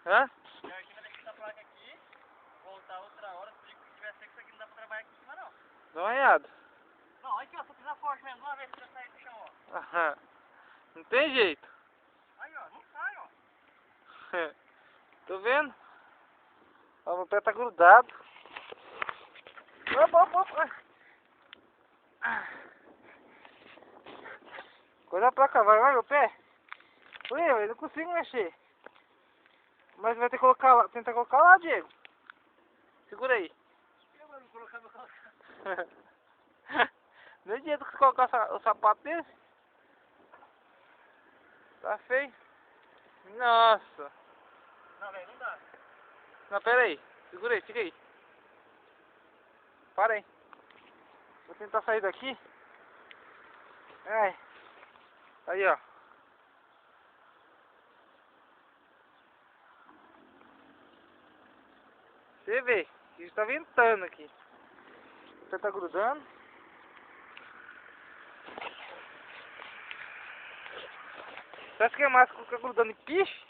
Hã? Eu aqui vai deixar essa placa aqui, voltar outra hora, se tiver seco isso aqui não dá pra trabalhar aqui em cima não. Dá uma olhada. Não, aqui ó, se eu pisar forte mesmo, uma vez que já sair do chão, ó. Aham. Não tem jeito. Aí ó, não sai ó. Tô vendo? Ó, meu pé tá grudado. Opa, opa, opa. Coisa pra cá, vai meu pé. Ui, eu não consigo mexer. Mas vai ter que colocar lá, tentar colocar lá, Diego. Segura aí. Eu vou colocar meu calçado. Não adianta que você colocar o sapato desse. Tá feio. Nossa. Não, velho, não dá. Não, pera aí. Segura aí, fica aí. Para aí. Vou tentar sair daqui. Ai. Aí, ó. Você vê. Isso tá ventando aqui. Você tá grudando. Você acha que é massa ficar grudando em piche?